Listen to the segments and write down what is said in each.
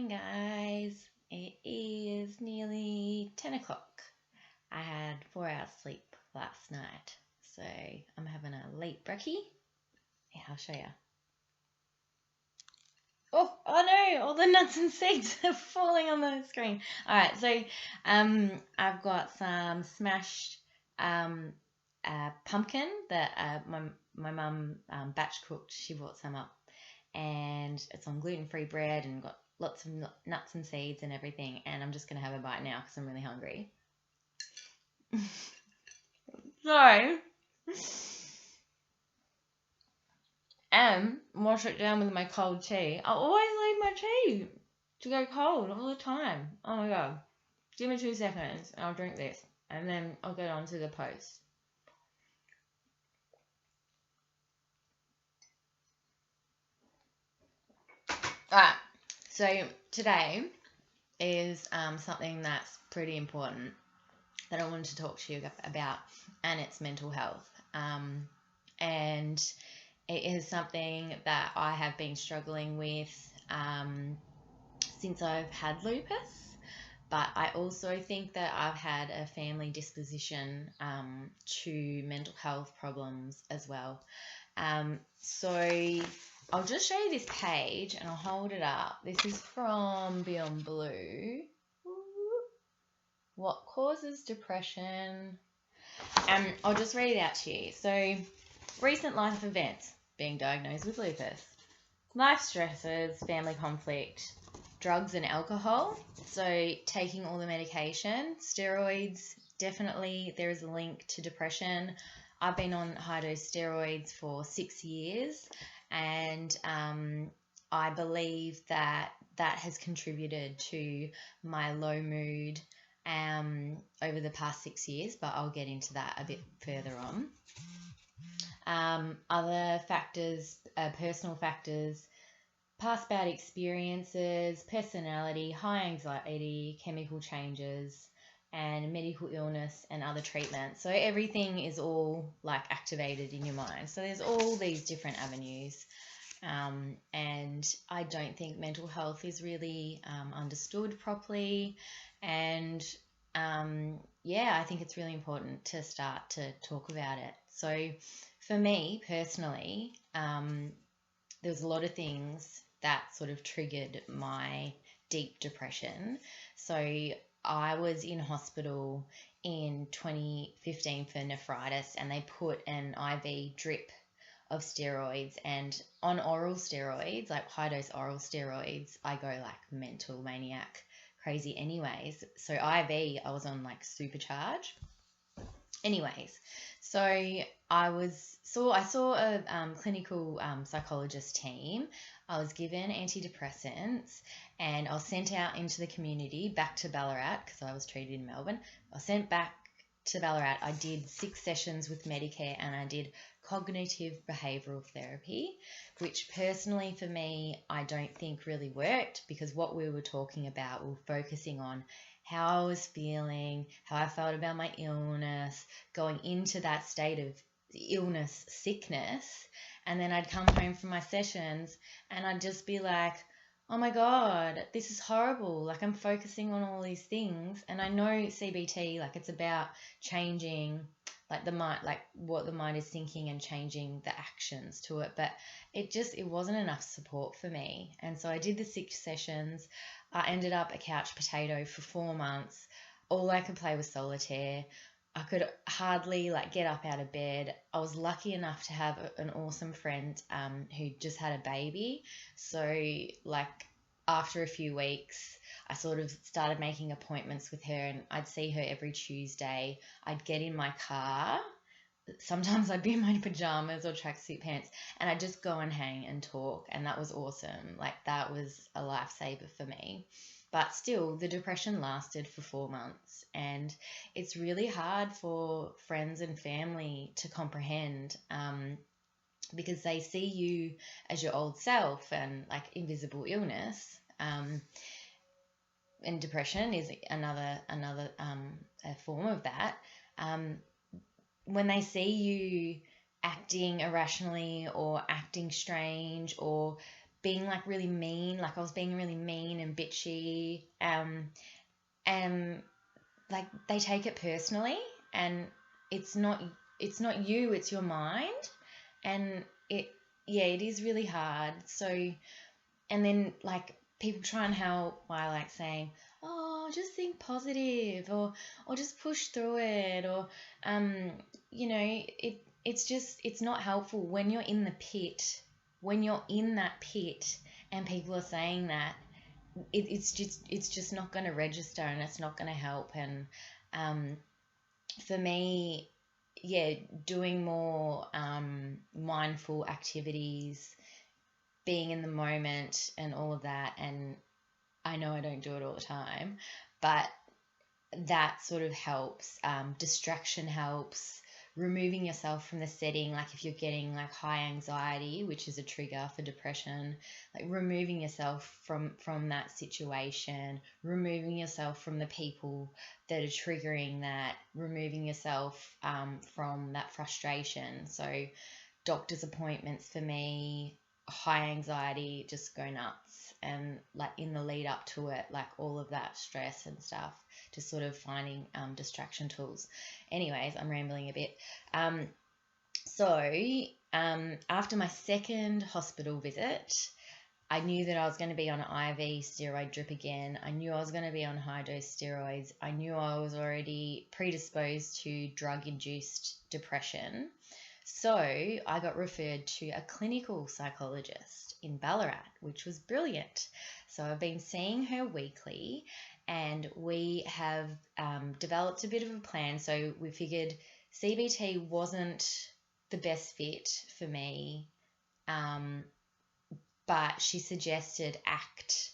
morning, guys. It is nearly 10 o'clock. I had 4 hours sleep last night, so I'm having a late brekkie. Yeah, I'll show you. Oh no, all the nuts and seeds are falling on the screen. All right, so I've got some smashed pumpkin that my mum batch cooked. She brought some up, and it's on gluten-free bread and got lots of nuts and seeds and everything, and I'm just going to have a bite now because I'm really hungry. So, and wash it down with my cold tea. I always leave my tea to go cold all the time. Oh my god. Give me 2 seconds and I'll drink this, and then I'll get on to the post. Alright, so today is something that's pretty important that I wanted to talk to you about, and it's mental health. And it is something that I have been struggling with since I've had lupus, but I also think that I've had a family disposition to mental health problems as well. So I'll just show you this page and I'll hold it up. This is from beyondblue. What causes depression? I'll just read it out to you. So, recent life events: being diagnosed with lupus, life stresses, family conflict, drugs and alcohol. So, taking all the medication, steroids, definitely there is a link to depression. I've been on high-dose steroids for 6 years, and I believe that has contributed to my low mood over the past 6 years, but I'll get into that a bit further on. Other factors, personal factors: past bad experiences, personality, high anxiety, chemical changes, and medical illness and other treatments. So everything is all like activated in your mind. So there's all these different avenues. And I don't think mental health is really understood properly. And I think it's really important to start to talk about it. So for me personally, there's a lot of things that sort of triggered my deep depression. So I was in hospital in 2015 for nephritis, and they put an IV drip of steroids, and on oral steroids, like high-dose oral steroids, I go like mental maniac crazy anyways. So IV, I was on like supercharge. Anyways, so I saw a clinical psychologist team. I was given antidepressants, and I was sent out into the community back to Ballarat because I was treated in Melbourne. I was sent back to Ballarat. I did 6 sessions with Medicare, and I did cognitive behavioural therapy, which personally for me I don't think really worked, because what we were talking about, we were focusing on how I was feeling, how I felt about my illness, going into that state of illness, sickness, and then I'd come home from my sessions and I'd just be like, oh my God, this is horrible. Like, I'm focusing on all these things, and I know CBT, like, it's about changing like the mind, like what the mind is thinking, and changing the actions to it, but it wasn't enough support for me. And so I did the 6 sessions. I ended up a couch potato for 4 months. All I could play was solitaire. I could hardly like get up out of bed. I was lucky enough to have an awesome friend who just had a baby. So like after a few weeks, I sort of started making appointments with her, and I'd see her every Tuesday. I'd get in my car. Sometimes I'd be in my pajamas or tracksuit pants, and I'd just go and hang and talk, and that was awesome. Like, that was a lifesaver for me. But still, the depression lasted for 4 months, and it's really hard for friends and family to comprehend, because they see you as your old self and like invisible illness. And depression is another a form of that. When they see you acting irrationally or acting strange or being like really mean, like I was being really mean and bitchy, and like they take it personally, and it's not you, it's your mind, and it is really hard. So, and then like people try and help by like saying, oh, just think positive, or just push through it, or it's not helpful when you're in the pit, when you're in that pit and people are saying that. It's just not going to register, and it's not going to help. And for me, doing more mindful activities, being in the moment and all of that. And I know I don't do it all the time, but that sort of helps. Distraction helps. Removing yourself from the setting, like if you're getting like high anxiety, which is a trigger for depression, like removing yourself from that situation, removing yourself from the people that are triggering that, removing yourself from that frustration. So doctor's appointments for me, high anxiety, just go nuts. And like in the lead up to it, like all of that stress and stuff, just sort of finding distraction tools. Anyways, I'm rambling a bit. After my second hospital visit, I knew that I was going to be on an IV steroid drip again. I knew I was going to be on high dose steroids. I knew I was already predisposed to drug-induced depression. So I got referred to a clinical psychologist in Ballarat, which was brilliant. So I've been seeing her weekly, and we have developed a bit of a plan. So we figured CBT wasn't the best fit for me, but she suggested ACT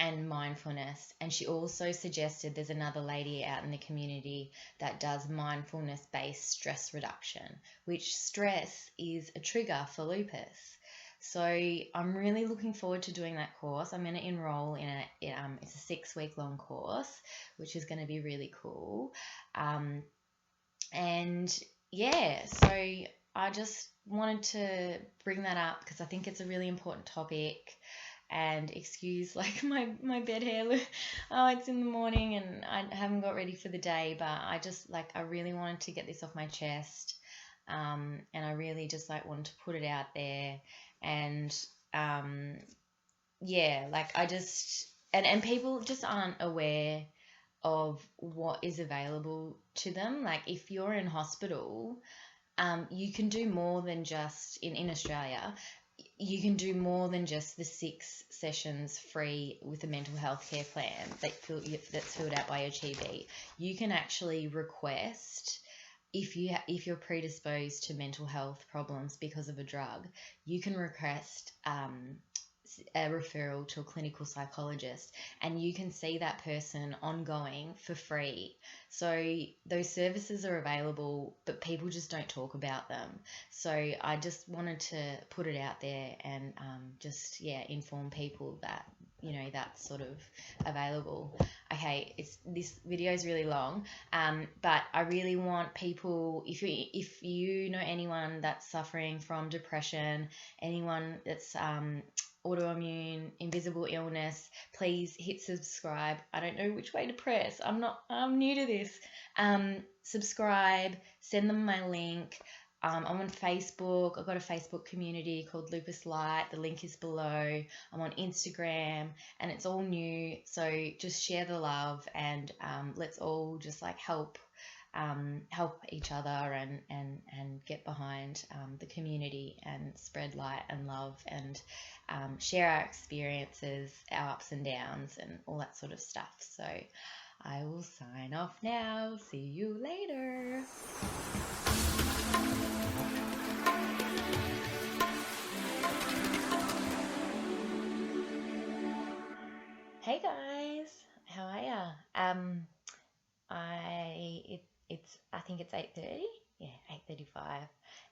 and mindfulness. And she also suggested there's another lady out in the community that does mindfulness-based stress reduction, which stress is a trigger for lupus. So I'm really looking forward to doing that course. I'm going to enroll in it. It's a 6-week-long course, which is going to be really cool. So I just wanted to bring that up because I think it's a really important topic. And excuse like my bed hair. It's in the morning and I haven't got ready for the day, but I really wanted to get this off my chest. And I really just wanted to put it out there. And and people just aren't aware of what is available to them. Like if you're in hospital, you can do more than just in Australia. You can do more than just the 6 sessions free with a mental health care plan that's filled out by your GP. You can actually request, if you're predisposed to mental health problems because of a drug, you can request a referral to a clinical psychologist, and you can see that person ongoing for free. So those services are available, but people just don't talk about them. So I just wanted to put it out there and inform people that that's sort of available. Okay, this video is really long, but I really want people, if you know anyone that's suffering from depression, anyone that's autoimmune, invisible illness, please hit subscribe. I don't know which way to press. I'm new to this. Subscribe, send them my link. I'm on Facebook. I've got a Facebook community called LUPUSlight. The link is below. I'm on Instagram, and it's all new. So just share the love, and let's all just help each other and get behind the community and spread light and love and share our experiences, our ups and downs, and all that sort of stuff. So I will sign off now. See you later. Hey guys, how are ya? I think it's 8:30. Yeah, 8:35,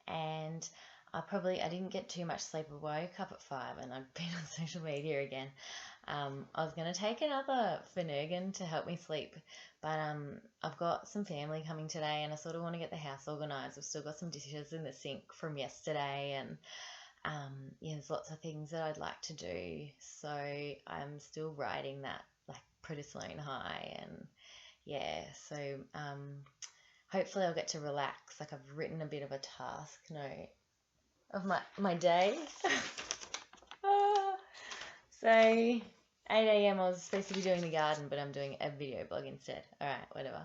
and I didn't get too much sleep. I woke up at 5 and I'd been on social media again. I was gonna take another Finnegan to help me sleep, but I've got some family coming today, and I sort of want to get the house organized. I've still got some dishes in the sink from yesterday, and Yeah, there's lots of things that I'd like to do. So I'm still riding that like prednisolone high, and yeah, so hopefully I'll get to relax. Like I've written a bit of a task note of my day. So 8 a.m. I was supposed to be doing the garden, but I'm doing a video blog instead. All right, whatever.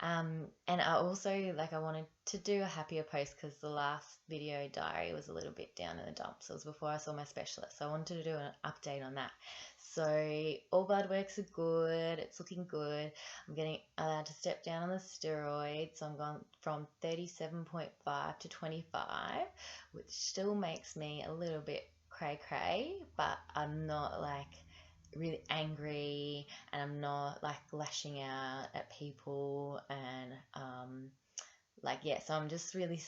And I also, like, I wanted to do a happier post because the last video diary was a little bit down in the dumps. It was before I saw my specialist, so I wanted to do an update on that. So all blood works are good. It's looking good. I'm getting allowed to step down on the steroids. So I'm going from 37.5 to 25, which still makes me a little bit cray-cray, but I'm not like really angry, and I'm not like lashing out at people, and like, yeah, so I'm just really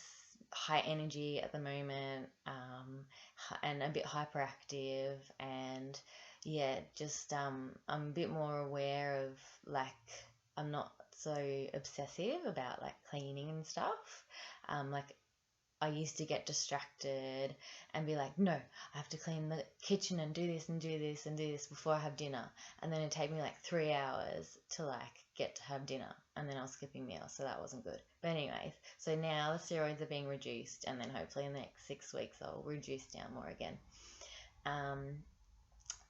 high energy at the moment, and a bit hyperactive, and yeah, just I'm a bit more aware of, like, I'm not so obsessive about like cleaning and stuff. Like I used to get distracted and be like, no, I have to clean the kitchen and do this and do this and do this before I have dinner. And then it'd take me like 3 hours to like get to have dinner, and then I was skipping meals, so that wasn't good. But anyways, so now the steroids are being reduced, and then hopefully in the next 6 weeks I'll reduce down more again.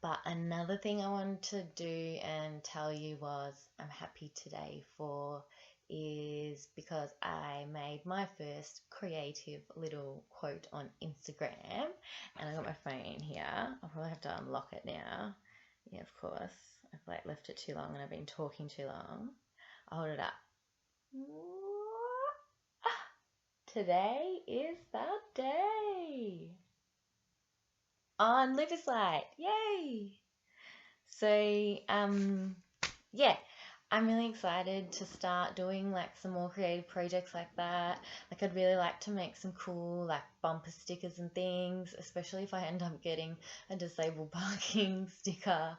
But another thing I wanted to do and tell you was I'm happy today is because I made my first creative little quote on Instagram, and I got my phone here. I'll probably have to unlock it now. Yeah, of course. I've like left it too long and I've been talking too long. I'll hold it up. Today is the day on LUPUSlight. Yay! So yeah, I'm really excited to start doing like some more creative projects like that. Like I'd really like to make some cool like bumper stickers and things, especially if I end up getting a disabled parking sticker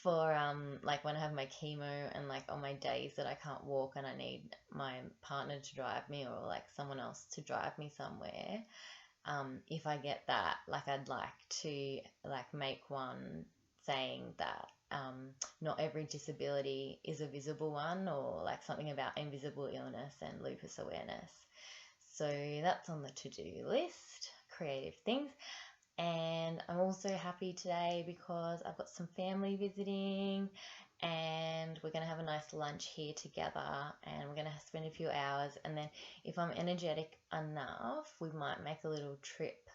for like when I have my chemo, and like on my days that I can't walk and I need my partner to drive me, or like someone else to drive me somewhere. If I get that, like I'd like to like make one saying that not every disability is a visible one, or like something about invisible illness and lupus awareness. So that's on the to-do list, creative things. And I'm also happy today because I've got some family visiting, and we're going to have a nice lunch here together, and we're going to spend a few hours, and then if I'm energetic enough, we might make a little trip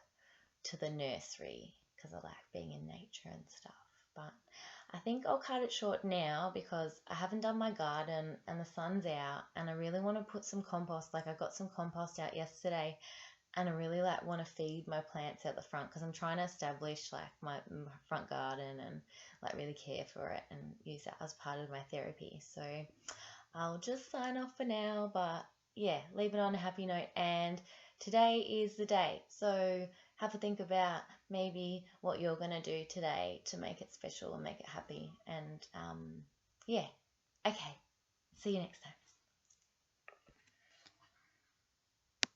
to the nursery because I like being in nature and stuff. But I think I'll cut it short now because I haven't done my garden and the sun's out, and I really want to put some compost. Like I got some compost out yesterday, and I really like want to feed my plants out the front because I'm trying to establish like my front garden and like really care for it and use that as part of my therapy. So I'll just sign off for now, but yeah, leave it on a happy note. And today is the day, so have a think about maybe what you're going to do today to make it special and make it happy. And yeah, okay, see you next time.